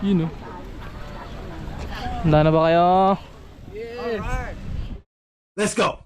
Yun o. Handa na ba kayo? Yes. Let's go.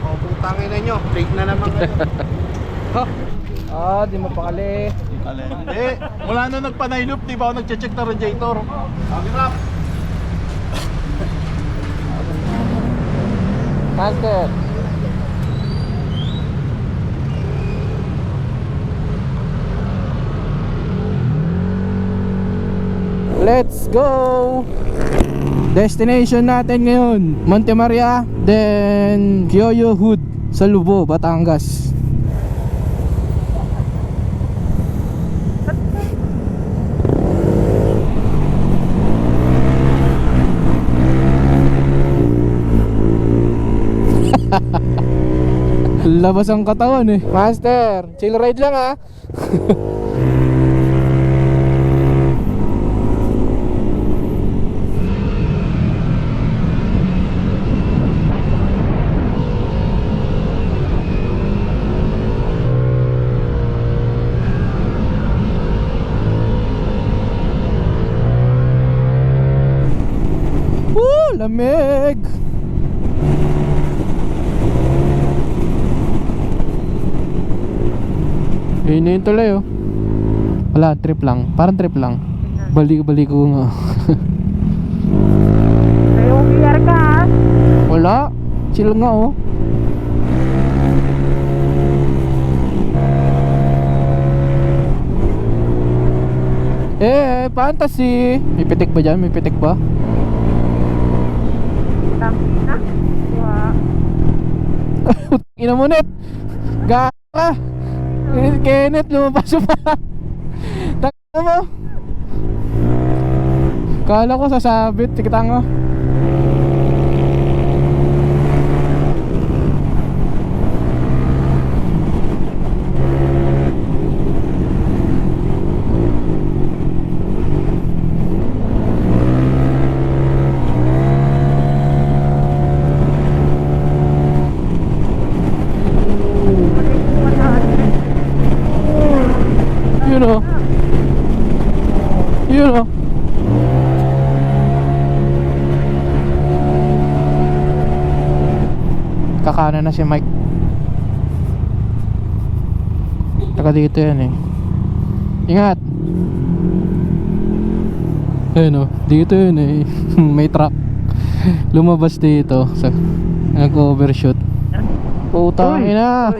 Oh, putangin na nyo. Break na naman kayo. Di mapakali. Hindi. Wala na nagpanaylop. Di ba ako nag-check na radiator? Hirap. Master. Let's go! Destination natin ngayon, Monte Maria, then Kyoyo Hood sa Lubo, Batangas. Labas ang katawan eh. Master, chill ride lang ah. Woo, lamig. Yun na yung tuloy oh. Wala, trip lang. Parang trip lang. Balik ko nga. May OBR ka ha? Wala. Chill nga oh. Fantasy. May pitik ba dyan? May pitik ba? Tangina. Wow. Ina mo net. Gaka. Kenneth, lumabas pa. Tanga mo. Kala ko sasabit. Sige tanga. You know. Kakanan na si Mike. Taka dito yan eh. Ingat. Ayun oh, dito yun eh. May truck lumabas dito. So, nag-overshoot. Putang ina.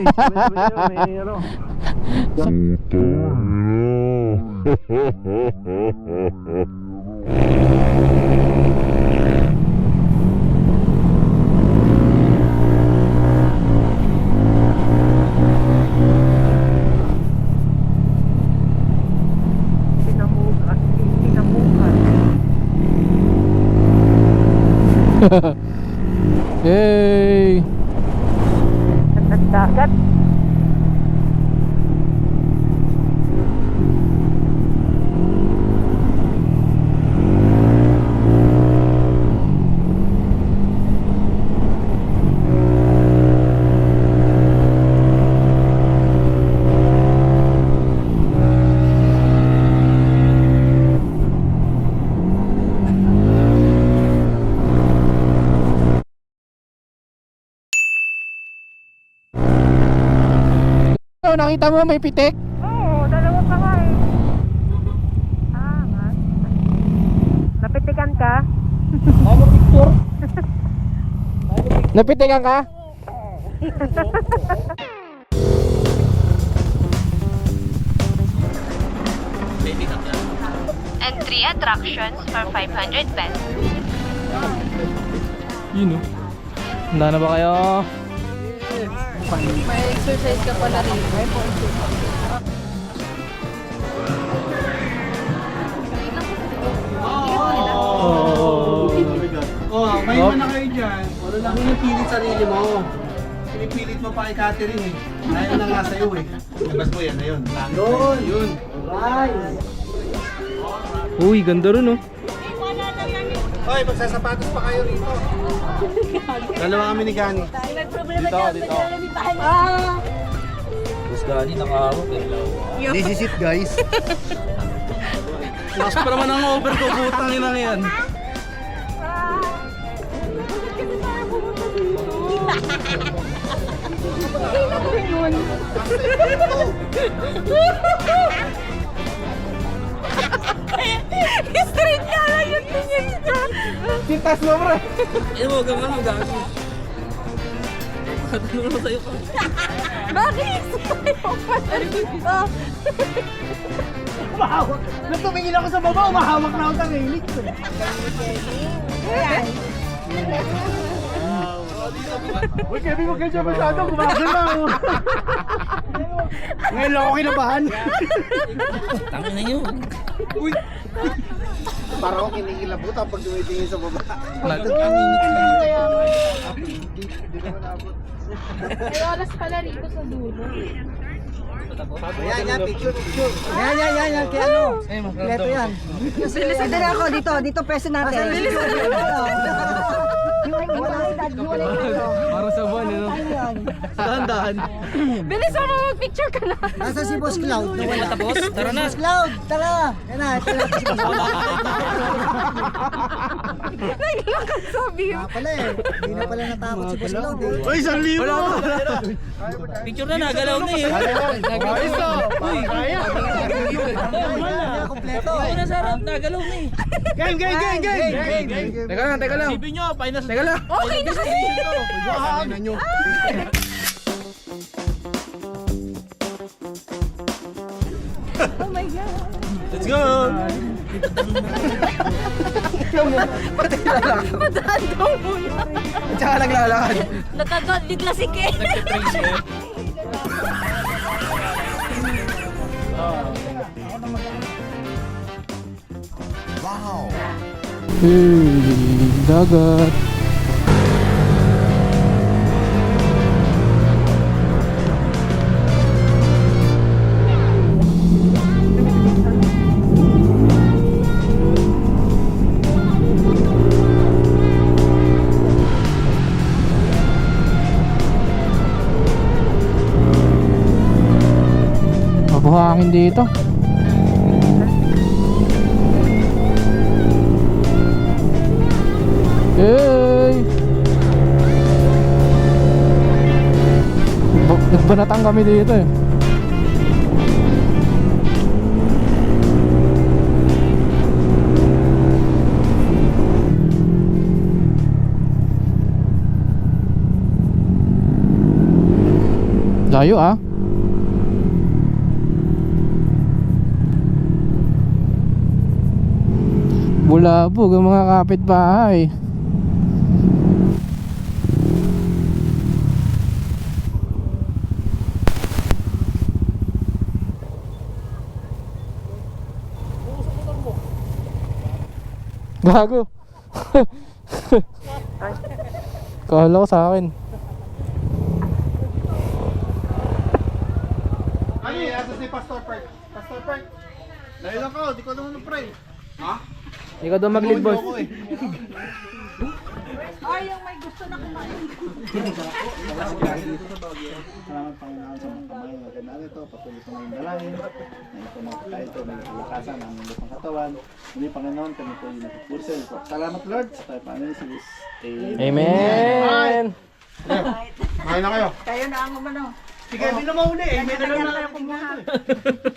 Hey. Dagat. Nakita mo may pitik? Oo, dalawa pa nga eh. Nga. Napitikan ka? Napitikan ka? and 3 attractions for 500 pesos. Yun o. Handa na ba kayo? May exercise ka pala rin. Oh, may iba na kayo dyan. Wala lang yung pilit sarili mo. Pinipilit mo pa kay Catherine eh. Ayaw na nga sa'yo eh. Labas mo yan, ayun. Doon! Yun! Alright! Uy, ganda rin oh. Hoy, magsasapatos pa kayo rito. Dalawa kami ni Gani. Dito. Boss Gani, nakahawak eh. This is it, guys. Last pa naman ang over ko, putang ina yan. Straight ka lang yung tingin ka. Sintas mo, bro. Eh, huwag kang ano, Gani. Ano mo sa'yo ka? Bakit? Sa'yo dito. Umahawak. Nung tumingin ako sa baba, umahawak na ako sa railing. Uy, Kevin, huwag kayo dyan masyado. Kumagal na ako. Ngayon lang ako kinabahan. Tangin na nyo. Uy! Parang ako kinikilabutan pag dumitingin sa baba. May oras pala rito sa dulo. Yan, picture. Yan. Kaya ano? Leto yan. Dito na ako, dito peso natin. Para sa buwan eh no? Dahan-dahan. Bilis mo, mag-picture ka na. Nasa si Boss Cloud, nawala. Tapos, tara na. Boss Cloud, tara! Yan na, ito na si Boss Cloud. Naglakad sa view. Pala eh, hindi na pala natakot si Boss Cloud eh. Uy, 1,000! Picture na, nagalaw na eh. Ayos to! Uy, kaya! Hindi na kompleto. Ako na sa harap, nagalaw na eh. Gang! Teka lang. Isipin nyo, painas. Teka lang. Okay na kasi. Wahan na nyo. Oh my God. Let's go! Madaan daw muna. Tsaka naglalakad. Nakagalit na si Ken. Nagtitrace eh. Hey, dagat. Mabuhangin dito. Hey! Nagbanatang kami dito eh. Layo ah. Bulabog ang mga kapitbahay. Gago. Kala ko sa akin. Ano yun? Asa si Pastor Park? Pastor Park? Dahil ako, di ko naman na-pray. Ha? Hindi ka daw mag-lead boss. Salamat Panginoon sa mga kamay na ganda nito. Patuloy ko ngayong dalangin. Na ito mga pagkain ito, may kalakasan ng mundo ng katawan. Muli Panginoon, kami po yung nagpupursil. Salamat Lord sa tayo Panginoon si Jesus. Amen. Kain na kayo. Kayo na ang umano. Sige, hindi na mauli eh. May dalawa na kayo kumuha.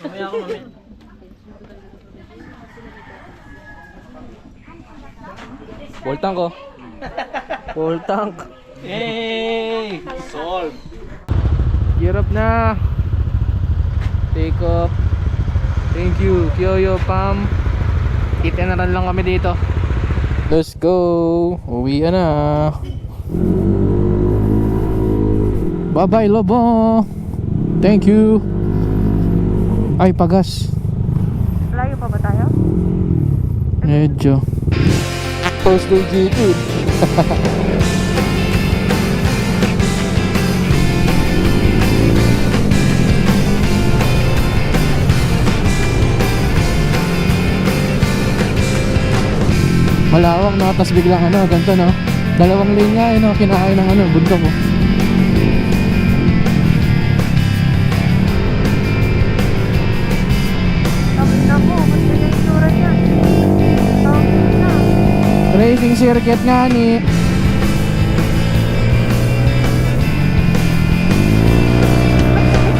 Mamaya ako, mamaya. Full tank oh. Full tank. Hey! Solve! Gear up na. Take off. Thank you, Kyoyo Pam. Hit and run lang kami dito. Let's go. Uwi na. Bye bye Lobo. Thank you. Ay, pagas. Layo pa ba tayo? Medyo. Thursday GT. Malawak no, tapos biglang ano, ganito no. Dalawang lane nga yun, no, kinakain ng ano, bundok ko. Sabi na mo, ba't ganyan yung itsura niya? Sabi na. Racing circuit nga ni.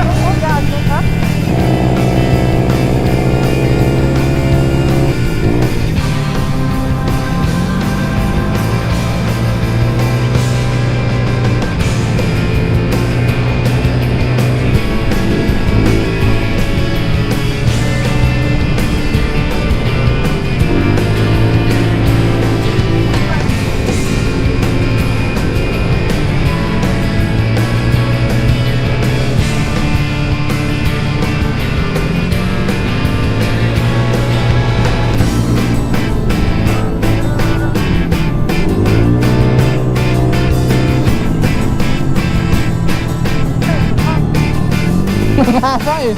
Oh, gago ka? Nakaka eh.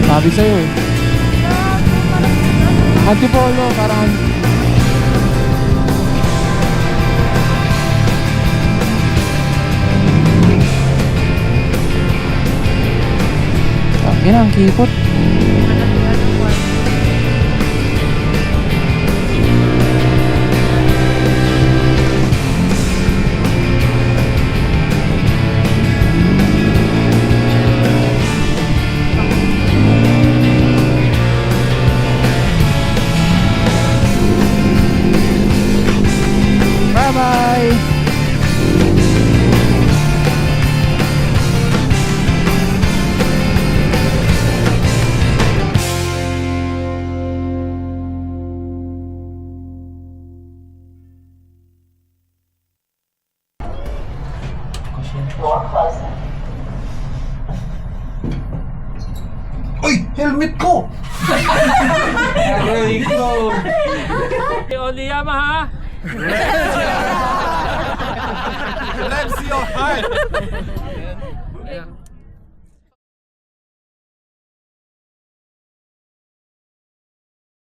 Sabi sa'yo eh. Antipolo, parang yun ang kipot. Bye bye. Uy! Helmet ko! Only Yamaha. Let's see your heart.